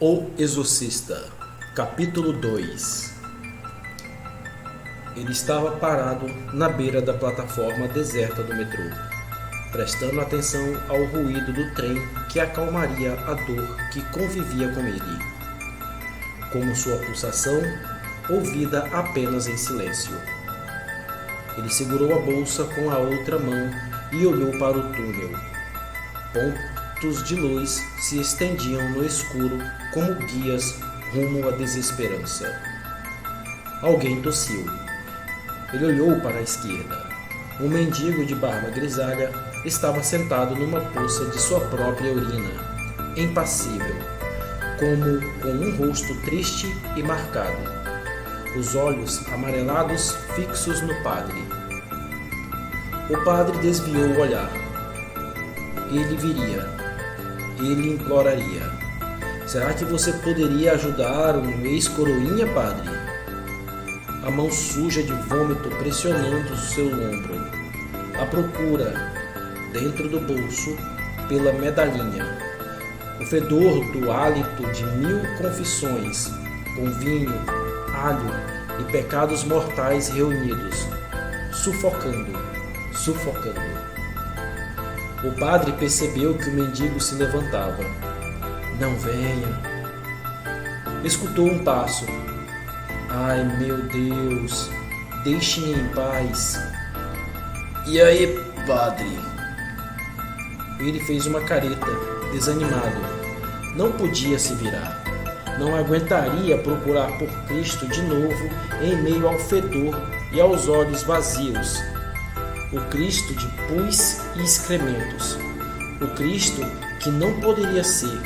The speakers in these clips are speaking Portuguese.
O Exorcista, capítulo 2. Ele estava parado na beira da plataforma deserta do metrô, prestando atenção ao ruído do trem que acalmaria a dor que convivia com ele, como sua pulsação, ouvida apenas em silêncio. Ele segurou a bolsa com a outra mão e olhou para o túnel. Pontos de luz se estendiam no escuro como guias rumo à desesperança. Alguém tossiu. Ele olhou para a esquerda. Um mendigo de barba grisalha estava sentado numa poça de sua própria urina, impassível, como com um rosto triste e marcado, os olhos amarelados fixos no padre. O padre desviou o olhar. Ele viria. Ele imploraria. Será que você poderia ajudar um ex-coroinha, padre? A mão suja de vômito pressionando seu ombro. A procura, dentro do bolso, pela medalhinha. O fedor do hálito de 1000 confissões, com vinho, alho e pecados mortais reunidos, sufocando. O padre percebeu que o mendigo se levantava. Não venha. Escutou um passo. Ai, meu Deus, deixe-me em paz. E aí, padre? Ele fez uma careta, desanimado. Não podia se virar. Não aguentaria procurar por Cristo de novo em meio ao fedor e aos olhos vazios. O Cristo de pus e excrementos. O Cristo que não poderia ser.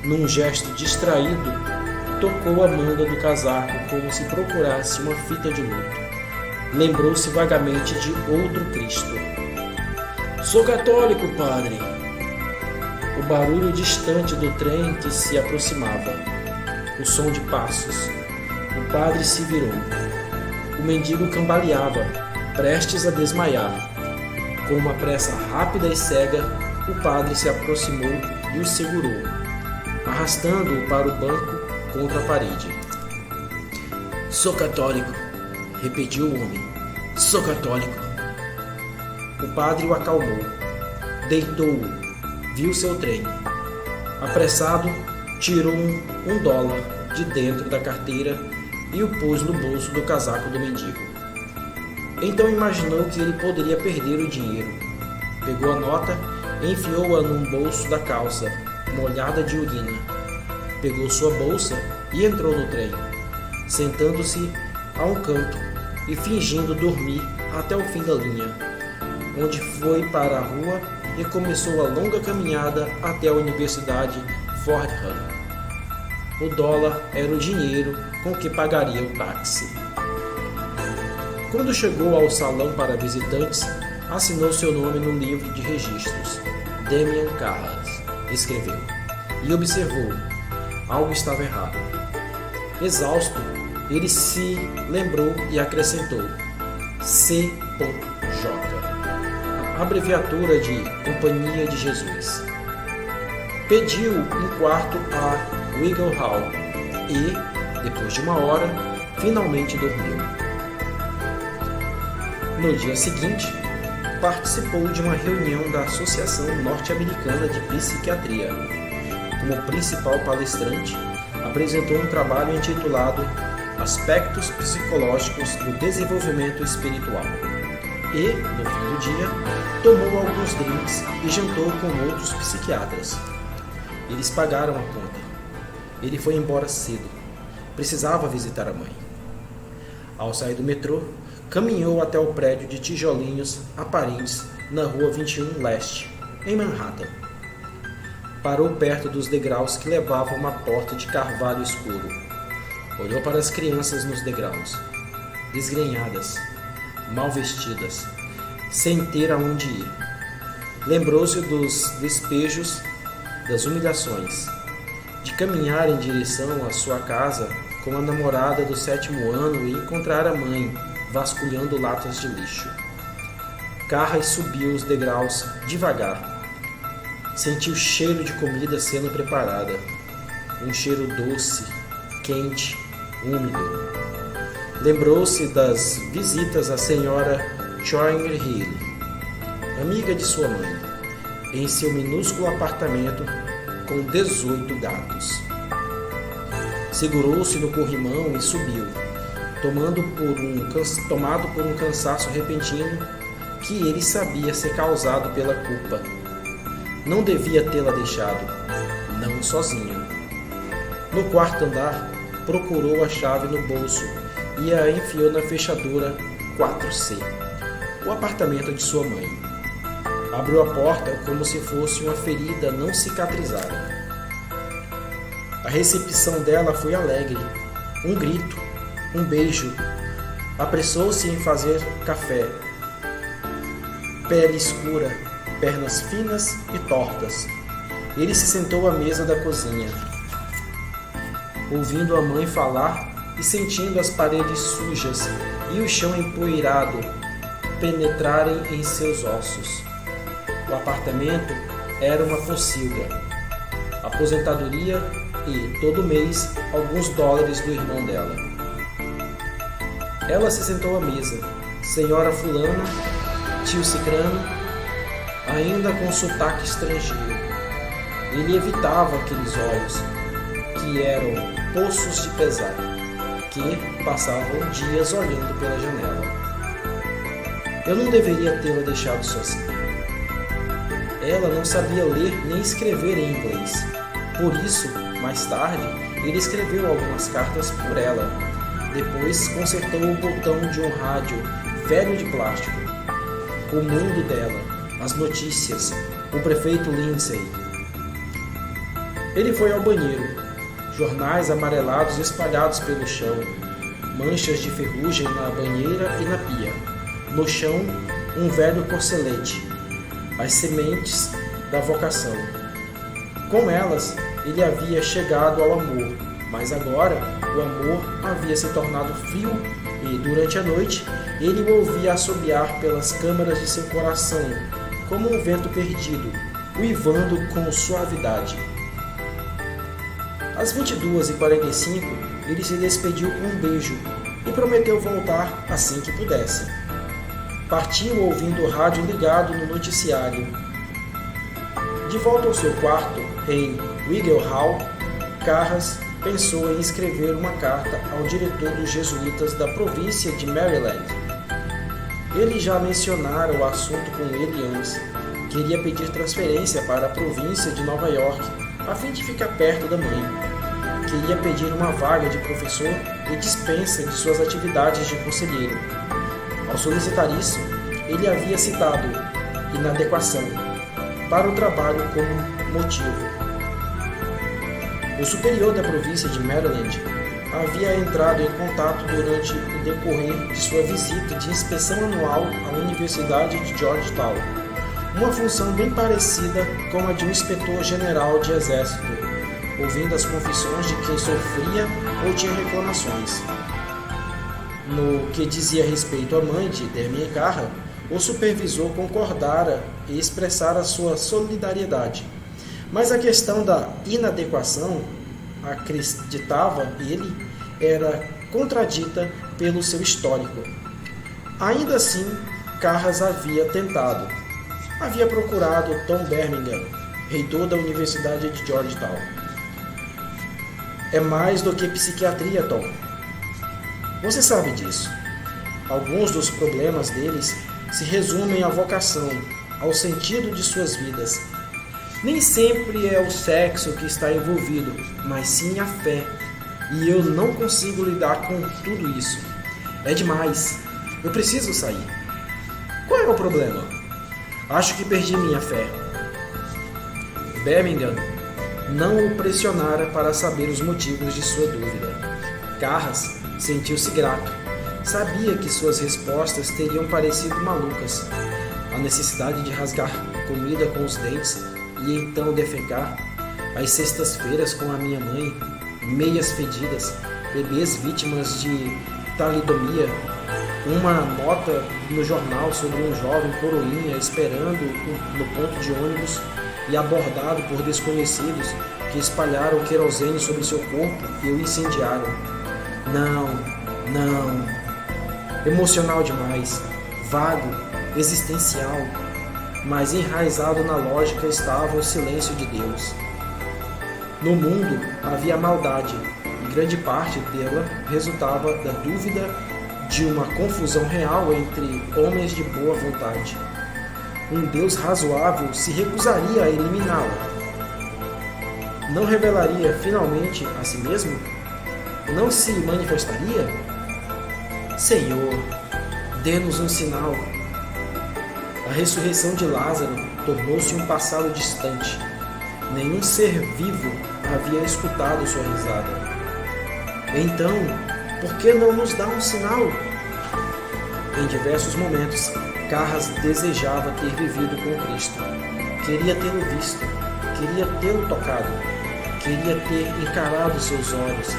Num gesto distraído, tocou a manga do casaco como se procurasse uma fita de luto. Lembrou-se vagamente de outro Cristo. Sou católico, padre. O barulho distante do trem que se aproximava. O som de passos. O padre se virou. O mendigo cambaleava, prestes a desmaiar. Com uma pressa rápida e cega, o padre se aproximou e o segurou, arrastando-o para o banco contra a parede. Sou católico, repetiu o homem. Sou católico. O padre o acalmou, deitou-o, viu seu trem. Apressado, tirou $1 de dentro da carteira e o pôs no bolso do casaco do mendigo. Então imaginou que ele poderia perder o dinheiro. Pegou a nota e enfiou-a num bolso da calça, molhada de urina. Pegou sua bolsa e entrou no trem, sentando-se a um canto e fingindo dormir até o fim da linha, onde foi para a rua e começou a longa caminhada até a Universidade Fordham. O dólar era o dinheiro com que pagaria o táxi. Quando chegou ao salão para visitantes, assinou seu nome no livro de registros. Damian Carras, escreveu, e observou. Algo estava errado. Exausto, ele se lembrou e acrescentou C.J., a abreviatura de Companhia de Jesus. Pediu um quarto a Wiggle Hall e, depois de uma hora, finalmente dormiu. No dia seguinte, participou de uma reunião da Associação Norte-Americana de Psiquiatria. Como principal palestrante, apresentou um trabalho intitulado Aspectos Psicológicos do Desenvolvimento Espiritual. E, no fim do dia, tomou alguns drinks e jantou com outros psiquiatras. Eles pagaram a conta. Ele foi embora cedo. Precisava visitar a mãe. Ao sair do metrô, caminhou até o prédio de tijolinhos aparentes na Rua 21 Leste, em Manhattan. Parou perto dos degraus que levavam a uma porta de carvalho escuro. Olhou para as crianças nos degraus, desgrenhadas, mal vestidas, sem ter aonde ir. Lembrou-se dos despejos, das humilhações, de caminhar em direção à sua casa com a namorada do 7º ano e encontrar a mãe vasculhando latas de lixo. Carras subiu os degraus devagar. Sentiu o cheiro de comida sendo preparada. um cheiro doce, quente, úmido. Lembrou-se das visitas à senhora Thornhill, amiga de sua mãe, em seu minúsculo apartamento com 18 gatos. Segurou-se no corrimão e subiu, tomado por um cansaço repentino que ele sabia ser causado pela culpa. Não devia tê-la deixado, não sozinha. No quarto andar, procurou a chave no bolso e a enfiou na fechadura 4C, o apartamento de sua mãe. Abriu a porta como se fosse uma ferida não cicatrizada. A recepção dela foi alegre. Um grito, um beijo. Apressou-se em fazer café. Pele escura, pernas finas e tortas. Ele se sentou à mesa da cozinha, ouvindo a mãe falar e sentindo as paredes sujas e o chão empoeirado penetrarem em seus ossos. O apartamento era uma pocilga, aposentadoria e, todo mês, alguns dólares do irmão dela. Ela se sentou à mesa, senhora fulana, tio cicrano, ainda com sotaque estrangeiro. Ele evitava aqueles olhos, que eram poços de pesar, que passavam dias olhando pela janela. Eu não deveria tê-la deixado sozinha. Ela não sabia ler nem escrever em inglês. Por isso, mais tarde, ele escreveu algumas cartas por ela. Depois consertou o botão de um rádio velho de plástico. O mundo dela, as notícias, o prefeito Lindsay. Ele foi ao banheiro. Jornais amarelados espalhados pelo chão. Manchas de ferrugem na banheira e na pia. No chão, um velho corcelete. As sementes da vocação. Com elas, ele havia chegado ao amor, mas agora o amor havia se tornado frio e, durante a noite, ele o ouvia assobiar pelas câmaras de seu coração, como um vento perdido, uivando com suavidade. Às 22h45, ele se despediu com um beijo e prometeu voltar assim que pudesse. Partiu ouvindo o rádio ligado no noticiário. De volta ao seu quarto, em Wiggle Hall, Carras pensou em escrever uma carta ao diretor dos jesuítas da província de Maryland. Ele já mencionara o assunto com ele antes. Queria pedir transferência para a província de Nova York, a fim de ficar perto da mãe. Queria pedir uma vaga de professor e dispensa de suas atividades de conselheiro. Ao solicitar isso, ele havia citado inadequação para o trabalho como motivo. O superior da província de Maryland havia entrado em contato durante o decorrer de sua visita de inspeção anual à Universidade de Georgetown, uma função bem parecida com a de um inspetor-geral de exército, ouvindo as confissões de quem sofria ou tinha reclamações. No que dizia respeito à mãe de Damien Carra, o supervisor concordara e expressara sua solidariedade. Mas a questão da inadequação, acreditava ele, era contradita pelo seu histórico. Ainda assim, Carras havia tentado. Havia procurado Tom Birmingham, reitor da Universidade de Georgetown. É mais do que psiquiatria, Tom. Você sabe disso. Alguns dos problemas deles se resumem à vocação, ao sentido de suas vidas. Nem sempre é o sexo que está envolvido, mas sim a fé. E eu não consigo lidar com tudo isso. É demais. Eu preciso sair. Qual é o problema? Acho que perdi minha fé. Birmingham não o pressionara para saber os motivos de sua dúvida. Carras sentiu-se grato. Sabia que suas respostas teriam parecido malucas. A necessidade de rasgar comida com os dentes e então defecar. As sextas-feiras com a minha mãe, meias fedidas, bebês vítimas de talidomia, uma nota no jornal sobre um jovem coroinha esperando no ponto de ônibus e abordado por desconhecidos que espalharam querosene sobre seu corpo e o incendiaram. Não. Emocional demais, vago, existencial, mas enraizado na lógica estava o silêncio de Deus. No mundo havia maldade, e grande parte dela resultava da dúvida de uma confusão real entre homens de boa vontade. Um Deus razoável se recusaria a eliminá-la. Não revelaria finalmente a si mesmo? Não se manifestaria? Senhor, dê-nos um sinal. A ressurreição de Lázaro tornou-se um passado distante. Nenhum ser vivo havia escutado sua risada. Então, por que não nos dá um sinal? Em diversos momentos, Carras desejava ter vivido com Cristo. Queria tê-lo visto, queria tê-lo tocado, queria ter encarado seus olhos.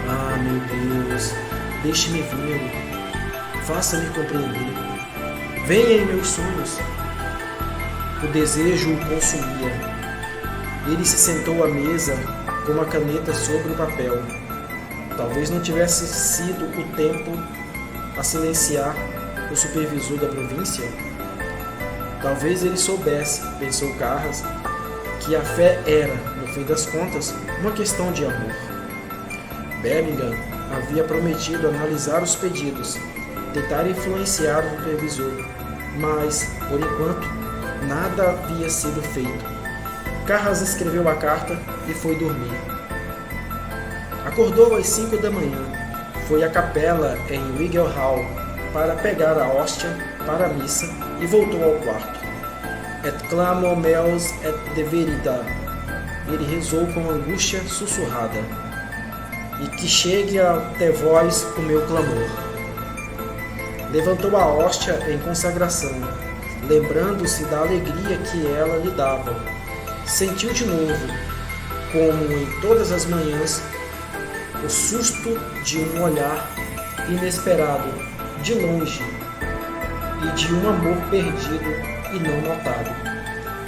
Ah, meu Deus, deixe-me vê-lo, faça-me compreender. Venha em meus sonhos. O desejo o consumia. Ele se sentou à mesa com uma caneta sobre o papel. Talvez não tivesse sido o tempo a silenciar o supervisor da província. Talvez ele soubesse, pensou Carras, que a fé era, no fim das contas, uma questão de amor. Birmingham havia prometido analisar os pedidos, tentar influenciar o supervisor, mas, por enquanto, nada havia sido feito. Carras escreveu a carta e foi dormir. Acordou às 5 da manhã, foi à capela em Wiggle Hall para pegar a hóstia para a missa e voltou ao quarto. Et clamo meus et de verita. Ele rezou com angústia sussurrada. E que chegue até vós o meu clamor. Levantou a hóstia em consagração, lembrando-se da alegria que ela lhe dava. Sentiu de novo, como em todas as manhãs, o susto de um olhar inesperado, de longe, e de um amor perdido e não notado.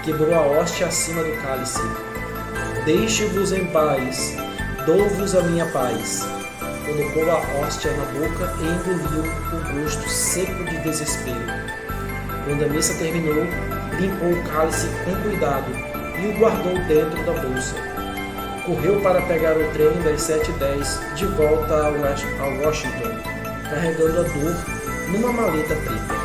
Quebrou a hóstia acima do cálice. Deixe-vos em paz, dou-vos a minha paz. Colocou a hóstia na boca e engoliu o gosto seco de desespero. Quando a missa terminou, limpou o cálice com cuidado e o guardou dentro da bolsa. Correu para pegar o trem das 7h10 de volta a Washington, carregando a dor numa maleta tripla.